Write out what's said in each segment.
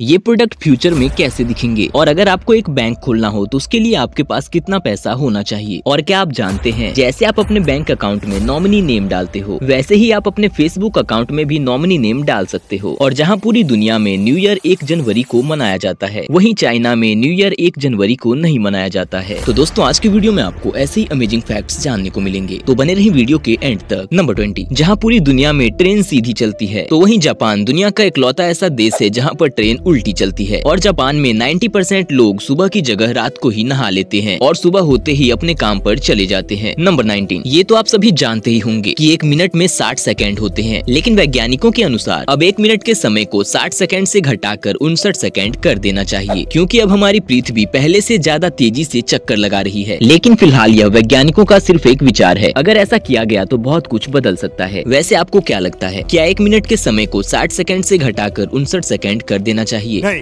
ये product future में कैसे दिखेंगे और अगर आपको एक बैंक खोलना हो तो उसके लिए आपके पास कितना पैसा होना चाहिए। और क्या आप जानते हैं जैसे आप अपने बैंक अकाउंट में नॉमिनी नेम डालते हो वैसे ही आप अपने फेसबुक अकाउंट में भी नॉमिनी नेम डाल सकते हो। और जहाँ पूरी दुनिया में न्यू ईयर 1 जनवरी को मनाया जाता है वहीं चाइना में न्यू ईयर 1 जनवरी को नहीं मनाया जाता है। तो दोस्तों आज की वीडियो में आपको ऐसे ही अमेजिंग फैक्ट्स जानने को मिलेंगे, तो बने रहिए वीडियो के एंड तक। नंबर 20, जहाँ पूरी दुनिया में ट्रेन सीधी चलती है तो वहीं जापान दुनिया का इकलौता ऐसा देश है जहाँ पर ट्रेन उल्टी चलती है। और जापान में 90% लोग सुबह की जगह रात को ही नहा लेते हैं और सुबह होते ही अपने काम पर चले जाते हैं। नंबर 19, ये तो आप सभी जानते ही होंगे कि 1 मिनट में 60 सेकंड होते हैं, लेकिन वैज्ञानिकों के अनुसार अब 1 मिनट के समय को 60 सेकंड से घटाकर 59 सेकंड कर देना चाहिए, क्योंकि अब हमारी पृथ्वी पहले से ज्यादा तेजी से चक्कर लगा रही है। लेकिन फिलहाल यह वैज्ञानिकों का सिर्फ एक विचार है, अगर ऐसा किया गया तो बहुत कुछ बदल सकता है। वैसे आपको क्या लगता है, क्या 1 मिनट के समय को 60 सेकंड से घटाकर 59 सेकंड कर देना चाहिए?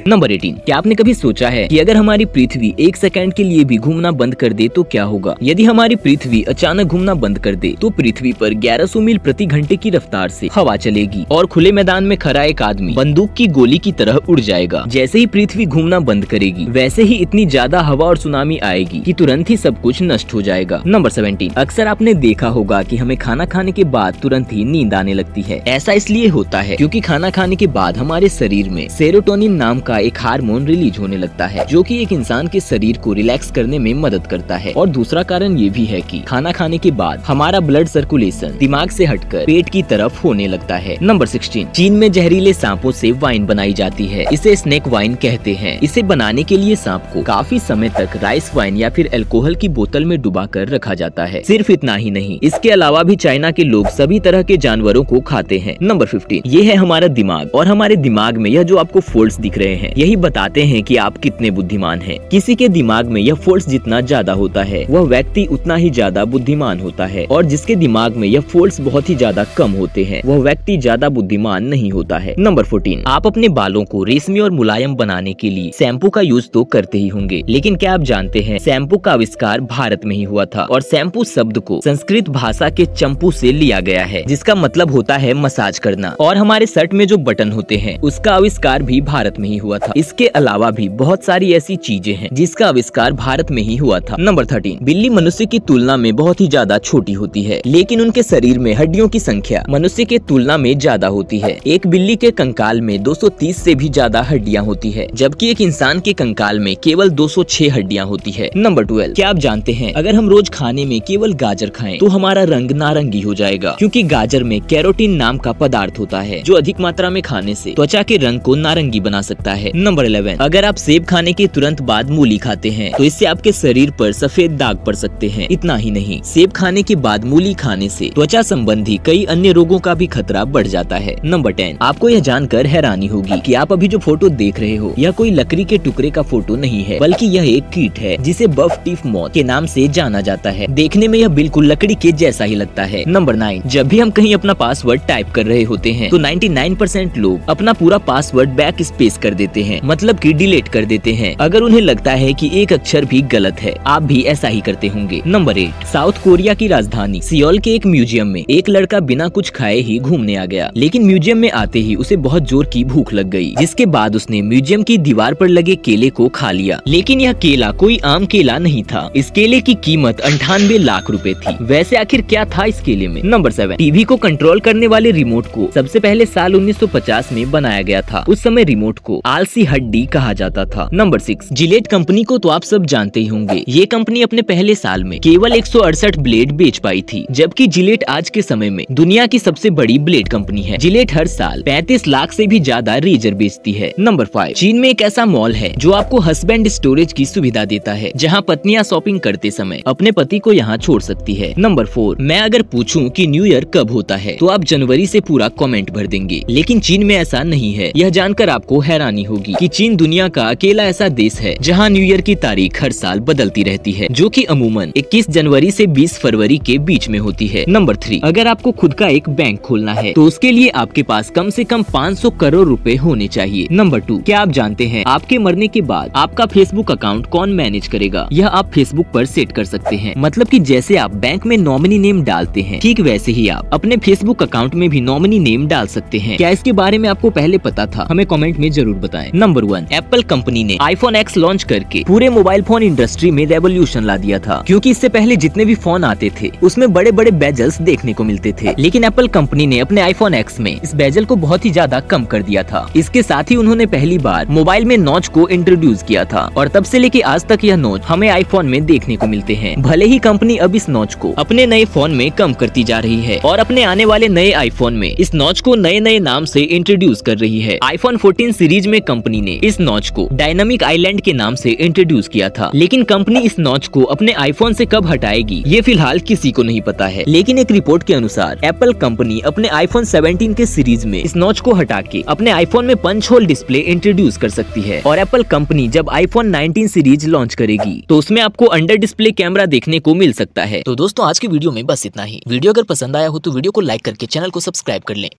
नंबर 18, क्या आपने कभी सोचा है कि अगर हमारी पृथ्वी 1 सेकंड के लिए भी घूमना बंद कर दे तो क्या होगा? यदि हमारी पृथ्वी अचानक घूमना बंद कर दे तो पृथ्वी पर 1100 मील प्रति घंटे की रफ्तार से हवा चलेगी और खुले मैदान में खड़ा एक आदमी बंदूक की गोली की तरह उड़ जाएगा। जैसे ही पृथ्वी घूमना बंद करेगी वैसे ही इतनी ज्यादा हवा और सुनामी आएगी कि तुरंत ही सब कुछ नष्ट हो जाएगा। नंबर 17, अक्सर आपने देखा होगा कि हमें खाना खाने के बाद तुरंत ही नींद आने लगती है। ऐसा इसलिए होता है क्योंकि खाना खाने के बाद हमारे शरीर में सेरोटोनिन नाम का एक हार्मोन रिलीज होने लगता है जो कि एक इंसान के शरीर को रिलैक्स करने में मदद करता है। और दूसरा कारण ये भी है कि खाना खाने के बाद हमारा ब्लड सर्कुलेशन दिमाग से हटकर पेट की तरफ होने लगता है। नंबर 16, चीन में जहरीले सांपों से वाइन बनाई जाती है, इसे स्नेक वाइन कहते हैं। इसे बनाने के लिए सांप को काफी समय तक राइस वाइन या फिर अल्कोहल की बोतल में डुबा कर रखा जाता है। सिर्फ इतना ही नहीं, इसके अलावा भी चाइना के लोग सभी तरह के जानवरों को खाते हैं। नंबर 15, ये है हमारा दिमाग और हमारे दिमाग में यह जो आपको फोल्ड्स दिख रहे हैं यही बताते हैं कि आप कितने बुद्धिमान हैं। किसी के दिमाग में यह फोल्ड्स जितना ज्यादा होता है वह व्यक्ति उतना ही ज्यादा बुद्धिमान होता है, और जिसके दिमाग में यह फोल्ड्स बहुत ही ज्यादा कम होते हैं वह व्यक्ति ज्यादा बुद्धिमान नहीं होता है। नंबर 14, आप अपने बालों को रेशमी और मुलायम बनाने के लिए शैम्पू का यूज तो करते ही होंगे, लेकिन क्या आप जानते हैं शैम्पू का आविष्कार भारत में ही हुआ था और शैम्पू शब्द को संस्कृत भाषा के चंपू से लिया गया है जिसका मतलब होता है मसाज करना। और हमारे शर्ट में जो बटन होते हैं उसका आविष्कार भी भारत में ही हुआ था। इसके अलावा भी बहुत सारी ऐसी चीजें हैं जिसका आविष्कार भारत में ही हुआ था। नंबर 13, बिल्ली मनुष्य की तुलना में बहुत ही ज्यादा छोटी होती है, लेकिन उनके शरीर में हड्डियों की संख्या मनुष्य के तुलना में ज्यादा होती है। एक बिल्ली के कंकाल में 230 से भी ज्यादा हड्डियां होती है, जबकि एक इंसान के कंकाल में केवल 206 हड्डियां होती है। नंबर 12, क्या आप जानते हैं अगर हम रोज खाने में केवल गाजर खाएं तो हमारा रंग नारंगी हो जाएगा, क्योंकि गाजर में कैरोटीन नाम का पदार्थ होता है जो अधिक मात्रा में खाने से त्वचा के रंग को नारंगी बना सकता है। नंबर 11, अगर आप सेब खाने के तुरंत बाद मूली खाते हैं तो इससे आपके शरीर पर सफेद दाग पड़ सकते हैं। इतना ही नहीं, सेब खाने के बाद मूली खाने से त्वचा संबंधी कई अन्य रोगों का भी खतरा बढ़ जाता है। नंबर 10, आपको यह जानकर हैरानी होगी कि आप अभी जो फोटो देख रहे हो यह कोई लकड़ी के टुकड़े का फोटो नहीं है, बल्कि यह एक कीट है जिसे बफ टीफ मॉथ के नाम से जाना जाता है। देखने में यह बिल्कुल लकड़ी के जैसा ही लगता है। नंबर 9, जब भी हम कहीं अपना पासवर्ड टाइप कर रहे होते हैं तो 99% लोग अपना पूरा पासवर्ड बैक स्पेस कर देते हैं, मतलब कि डिलीट कर देते हैं अगर उन्हें लगता है कि एक अक्षर भी गलत है। आप भी ऐसा ही करते होंगे। नंबर 8, साउथ कोरिया की राजधानी सियोल के एक म्यूजियम में एक लड़का बिना कुछ खाए ही घूमने आ गया, लेकिन म्यूजियम में आते ही उसे बहुत जोर की भूख लग गई, जिसके बाद उसने म्यूजियम की दीवार पर लगे केले को खा लिया। लेकिन यह केला कोई आम केला नहीं था, इस केले की कीमत 98 लाख रुपए थी। वैसे आखिर क्या था इस केले में? नंबर 7, टीवी को कंट्रोल करने वाले रिमोट को सबसे पहले साल 1950 में बनाया गया था। उस समय रिमोट को आलसी हड्डी कहा जाता था। नंबर 6, जिलेट कंपनी को तो आप सब जानते ही होंगे। ये कंपनी अपने पहले साल में केवल 168 ब्लेड बेच पाई थी, जबकि जिलेट आज के समय में दुनिया की सबसे बड़ी ब्लेड कंपनी है। जिलेट हर साल 35 लाख से भी ज्यादा रेजर बेचती है। नंबर 5, चीन में एक ऐसा मॉल है जो आपको हस्बैंड स्टोरेज की सुविधा देता है, जहाँ पत्नियां शॉपिंग करते समय अपने पति को यहाँ छोड़ सकती है। नंबर 4, मैं अगर पूछूं कि न्यू ईयर कब होता है तो आप जनवरी से पूरा कमेंट भर देंगे, लेकिन चीन में ऐसा नहीं है। यह जानकर आपको हैरानी होगी कि चीन दुनिया का अकेला ऐसा देश है जहाँ न्यू ईयर की तारीख हर साल बदलती रहती है, जो कि अमूमन 21 जनवरी से 20 फरवरी के बीच में होती है। नंबर 3, अगर आपको खुद का एक बैंक खोलना है तो उसके लिए आपके पास कम से कम 500 करोड़ रुपए होने चाहिए। नंबर 2, क्या आप जानते हैं आपके मरने के बाद आपका फेसबुक अकाउंट कौन मैनेज करेगा? यह आप फेसबुक पर सेट कर सकते हैं, मतलब कि जैसे आप बैंक में नॉमिनी नेम डालते हैं ठीक वैसे ही आप अपने फेसबुक अकाउंट में भी नॉमिनी नेम डाल सकते हैं। क्या इसके बारे में आपको पहले पता था? हमें कमेंट में हमें जरूर बताएं। नंबर 1, एप्पल कंपनी ने आईफोन X लॉन्च करके पूरे मोबाइल फोन इंडस्ट्री में रेवोल्यूशन ला दिया था, क्योंकि इससे पहले जितने भी फोन आते थे उसमें बड़े बड़े बेजल्स देखने को मिलते थे, लेकिन एप्पल कंपनी ने अपने आईफोन X में इस बेजल को बहुत ही ज्यादा कम कर दिया था। इसके साथ ही उन्होंने पहली बार मोबाइल में नॉच को इंट्रोड्यूस किया था और तब से लेके आज तक यह नॉच हमें आईफोन में देखने को मिलते हैं। भले ही कंपनी अब इस नॉच को अपने नए फोन में कम करती जा रही है और अपने आने वाले नए आईफोन में इस नॉच को नए नए नाम से इंट्रोड्यूस कर रही है। आईफोन 14 सीरीज में कंपनी ने इस नॉच को डायनामिक आइलैंड के नाम से इंट्रोड्यूस किया था, लेकिन कंपनी इस नॉच को अपने आईफोन से कब हटाएगी ये फिलहाल किसी को नहीं पता है। लेकिन एक रिपोर्ट के अनुसार एप्पल कंपनी अपने आईफोन 17 के सीरीज में इस नॉच को हटा के अपने आईफोन में पंच होल डिस्प्ले इंट्रोड्यूस कर सकती है। और एप्पल कंपनी जब आईफोन 19 सीरीज लॉन्च करेगी तो उसमें आपको अंडर डिस्प्ले कैमरा देखने को मिल सकता है। तो दोस्तों आज की वीडियो में बस इतना ही। वीडियो अगर पसंद आया हो तो वीडियो को लाइक करके चैनल को सब्सक्राइब कर लें।